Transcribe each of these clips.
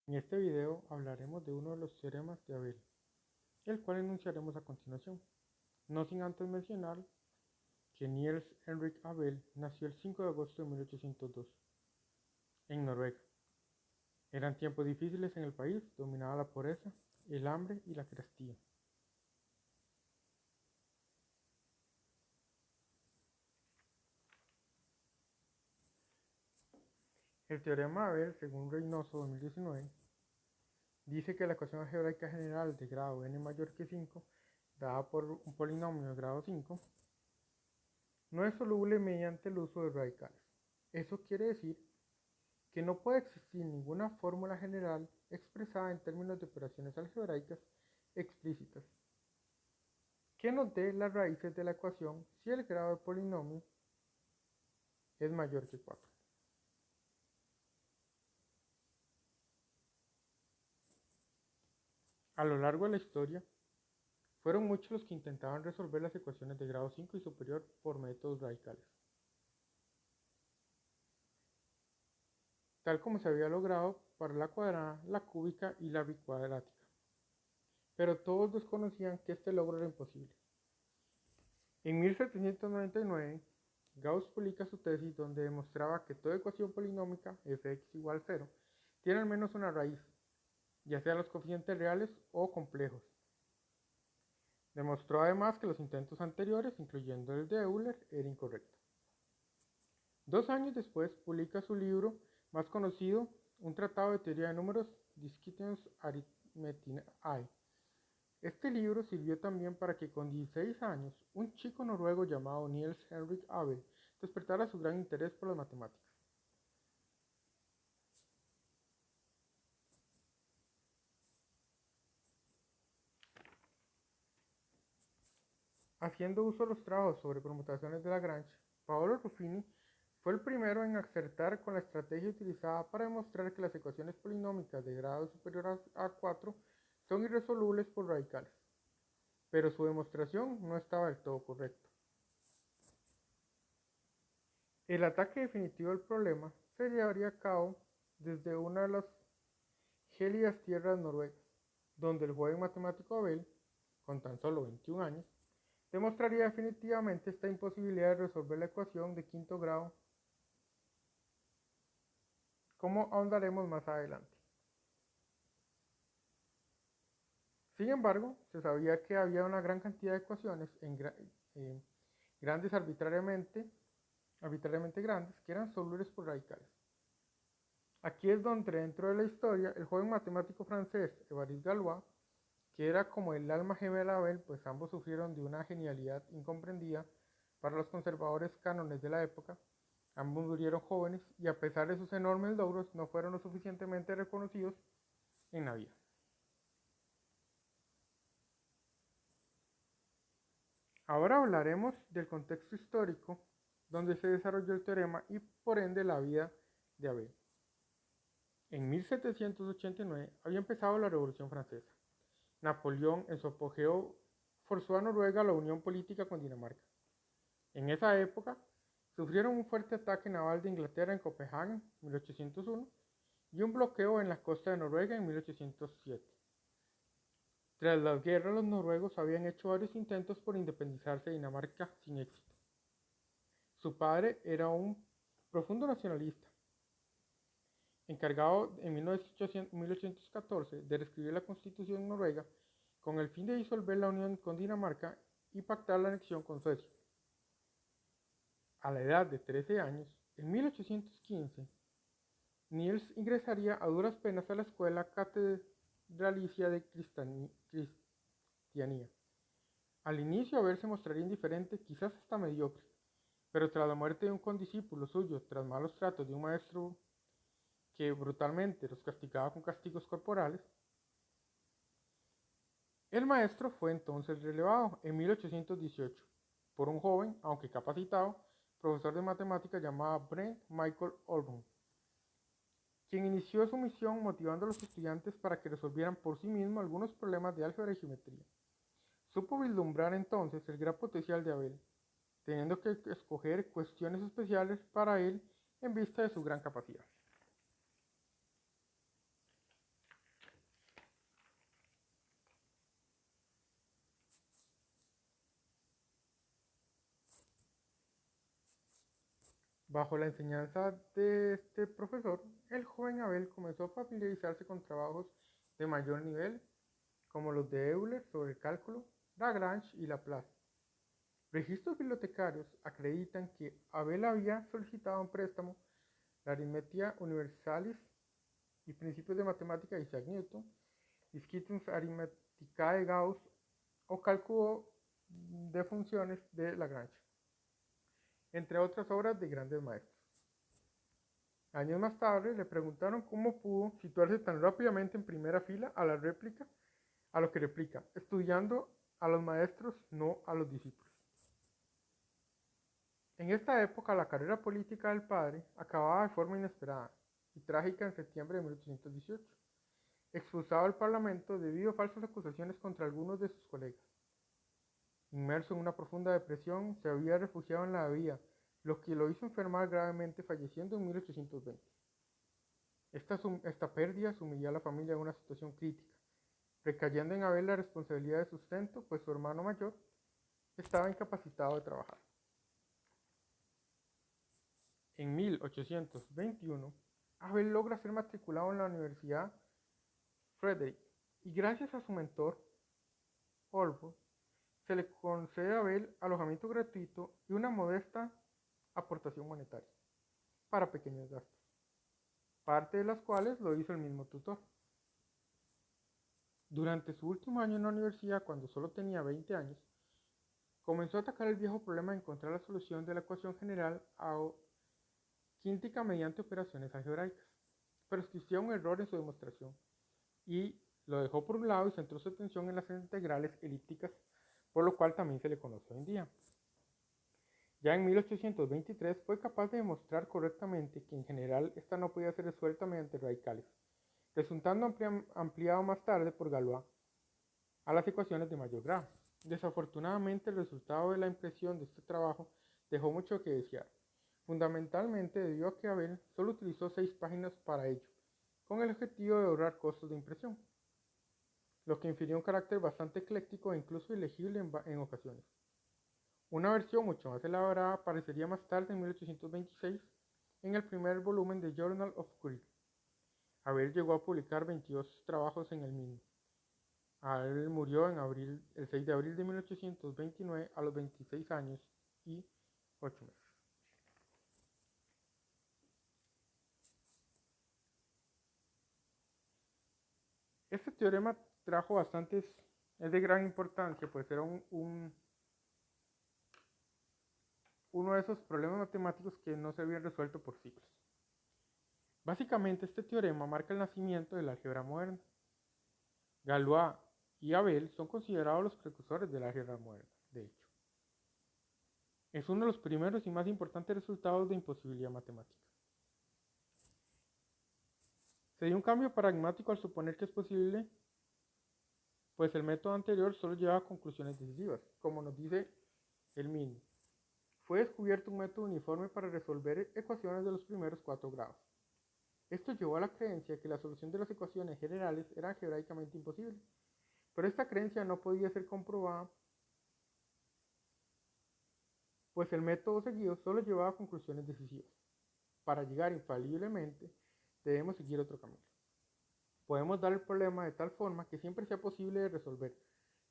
En este video hablaremos de uno de los teoremas de Abel, el cual enunciaremos a continuación, no sin antes mencionar que Niels Henrik Abel nació el 5 de agosto de 1802 en Noruega. Eran tiempos difíciles en el país, dominaba la pobreza, el hambre y la carestía. El teorema de Abel, según Reynoso 2019, dice que la ecuación algebraica general de grado n mayor que 5, dada por un polinomio de grado 5, no es soluble mediante el uso de radicales. Eso quiere decir que no puede existir ninguna fórmula general expresada en términos de operaciones algebraicas explícitas que nos dé las raíces de la ecuación si el grado del polinomio es mayor que 4. A lo largo de la historia, fueron muchos los que intentaban resolver las ecuaciones de grado 5 y superior por métodos radicales, tal como se había logrado para la cuadrada, la cúbica y la bicuadrática. Pero todos desconocían que este logro era imposible. En 1799, Gauss publica su tesis donde demostraba que toda ecuación polinómica fx igual 0 tiene al menos una raíz, ya sea los coeficientes reales o complejos. Demostró además que los intentos anteriores, incluyendo el de Euler, era incorrecto. 2 años después publica su libro más conocido, un tratado de teoría de números, Discussions Arithmeticae. Este libro sirvió también para que con 16 años un chico noruego llamado Niels Henrik Abel despertara su gran interés por las matemáticas. Haciendo uso de los trabajos sobre permutaciones de Lagrange, Paolo Ruffini fue el primero en acertar con la estrategia utilizada para demostrar que las ecuaciones polinómicas de grado superior a 4 son irresolubles por radicales, pero su demostración no estaba del todo correcta. El ataque definitivo al problema se llevaría a cabo desde una de las gélidas tierras noruegas, donde el joven matemático Abel, con tan solo 21 años, demostraría definitivamente esta imposibilidad de resolver la ecuación de quinto grado, como ahondaremos más adelante. Sin embargo, se sabía que había una gran cantidad de ecuaciones grandes arbitrariamente grandes que eran solubles por radicales. Aquí es donde dentro de la historia el joven matemático francés Évariste Galois, que era como el alma gemela de Abel, pues ambos sufrieron de una genialidad incomprendida para los conservadores cánones de la época. Ambos murieron jóvenes y a pesar de sus enormes logros no fueron lo suficientemente reconocidos en la vida. Ahora hablaremos del contexto histórico donde se desarrolló el teorema y por ende la vida de Abel. En 1789 había empezado la Revolución Francesa. Napoleón, en su apogeo, forzó a Noruega a la unión política con Dinamarca. En esa época, sufrieron un fuerte ataque naval de Inglaterra en Copenhague en 1801 y un bloqueo en la costa de Noruega en 1807. Tras las guerras, los noruegos habían hecho varios intentos por independizarse de Dinamarca sin éxito. Su padre era un profundo nacionalista, encargado en 1814 de reescribir la constitución noruega con el fin de disolver la unión con Dinamarca y pactar la anexión con Suecia. A la edad de 13 años, en 1815, Niels ingresaría a duras penas a la escuela catedralicia de cristianía. Al inicio Abel se mostraría indiferente, quizás hasta mediocre, pero tras la muerte de un condiscípulo suyo, tras malos tratos de un maestro que brutalmente los castigaba con castigos corporales, el maestro fue entonces relevado en 1818 por un joven, aunque capacitado, profesor de matemáticas llamado Brent Michael Olbrook, quien inició su misión motivando a los estudiantes para que resolvieran por sí mismos algunos problemas de álgebra y geometría. Supo vislumbrar entonces el gran potencial de Abel, teniendo que escoger cuestiones especiales para él en vista de su gran capacidad. Bajo la enseñanza de este profesor, el joven Abel comenzó a familiarizarse con trabajos de mayor nivel, como los de Euler sobre el cálculo, Lagrange y Laplace. Registros bibliotecarios acreditan que Abel había solicitado un préstamo, la aritmetia universalis y principios de matemática de Isaac Newton, Disquisitum Arithmeticae Gauss o cálculo de funciones de Lagrange, entre otras obras de grandes maestros. Años más tarde le preguntaron cómo pudo situarse tan rápidamente en primera fila a lo que replica, estudiando a los maestros, no a los discípulos. En esta época la carrera política del padre acababa de forma inesperada y trágica en septiembre de 1818, expulsado del Parlamento debido a falsas acusaciones contra algunos de sus colegas. Inmerso en una profunda depresión, se había refugiado en la abadía, lo que lo hizo enfermar gravemente, falleciendo en 1820. Esta pérdida sumió a la familia en una situación crítica, recayendo en Abel la responsabilidad de sustento, pues su hermano mayor estaba incapacitado de trabajar. En 1821, Abel logra ser matriculado en la Universidad Frederick y gracias a su mentor, Holbrook, se le concede a Abel alojamiento gratuito y una modesta aportación monetaria para pequeños gastos, parte de las cuales lo hizo el mismo tutor. Durante su último año en la universidad, cuando solo tenía 20 años, comenzó a atacar el viejo problema de encontrar la solución de la ecuación general quíntica mediante operaciones algebraicas, pero existía un error en su demostración y lo dejó por un lado y centró su atención en las integrales elípticas, por lo cual también se le conoce hoy en día. Ya en 1823 fue capaz de demostrar correctamente que en general esta no podía ser resuelta mediante radicales, resultando ampliado más tarde por Galois a las ecuaciones de mayor grado. Desafortunadamente, el resultado de la impresión de este trabajo dejó mucho que desear, fundamentalmente debido a que Abel solo utilizó 6 páginas para ello, con el objetivo de ahorrar costos de impresión, lo que infirió un carácter bastante ecléctico e incluso ilegible en ocasiones. Una versión mucho más elaborada aparecería más tarde en 1826 en el primer volumen de Journal of Curie. Abel llegó a publicar 22 trabajos en el mismo. Abel murió el 6 de abril de 1829 a los 26 años y 8 meses. Este teorema trajo es de gran importancia, pues era uno de esos problemas matemáticos que no se habían resuelto por siglos. Básicamente, este teorema marca el nacimiento de la álgebra moderna. Galois y Abel son considerados los precursores de la álgebra moderna, de hecho. Es uno de los primeros y más importantes resultados de imposibilidad matemática. Se dio un cambio paradigmático al suponer que es posible, pues el método anterior solo llevaba a conclusiones decisivas, como nos dice el mismo. Fue descubierto un método uniforme para resolver ecuaciones de los primeros 4 grados. Esto llevó a la creencia que la solución de las ecuaciones generales era algebraicamente imposible, pero esta creencia no podía ser comprobada, pues el método seguido solo llevaba a conclusiones decisivas. Para llegar infaliblemente, debemos seguir otro camino. Podemos dar el problema de tal forma que siempre sea posible de resolver,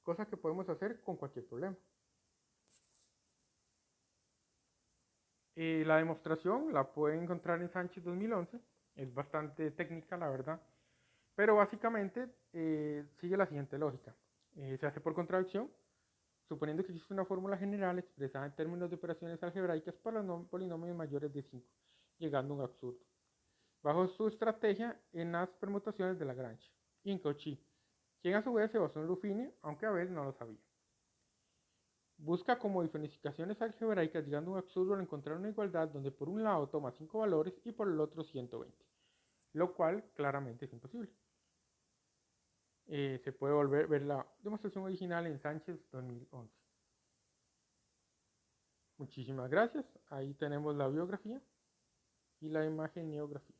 cosa que podemos hacer con cualquier problema. La demostración la pueden encontrar en Sánchez 2011, es bastante técnica la verdad, pero básicamente sigue la siguiente lógica. Se hace por contradicción, suponiendo que existe una fórmula general expresada en términos de operaciones algebraicas para los polinomios mayores de 5, llegando a un absurdo, bajo su estrategia en las permutaciones de Lagrange y en Cauchy, quien a su vez se basó en Ruffini, aunque Abel no lo sabía. Busca como modificaciones algebraicas llegando a un absurdo al encontrar una igualdad donde por un lado toma 5 valores y por el otro 120, lo cual claramente es imposible. Se puede ver la demostración original en Sánchez 2011. Muchísimas gracias. Ahí tenemos la biografía y la imageneografía.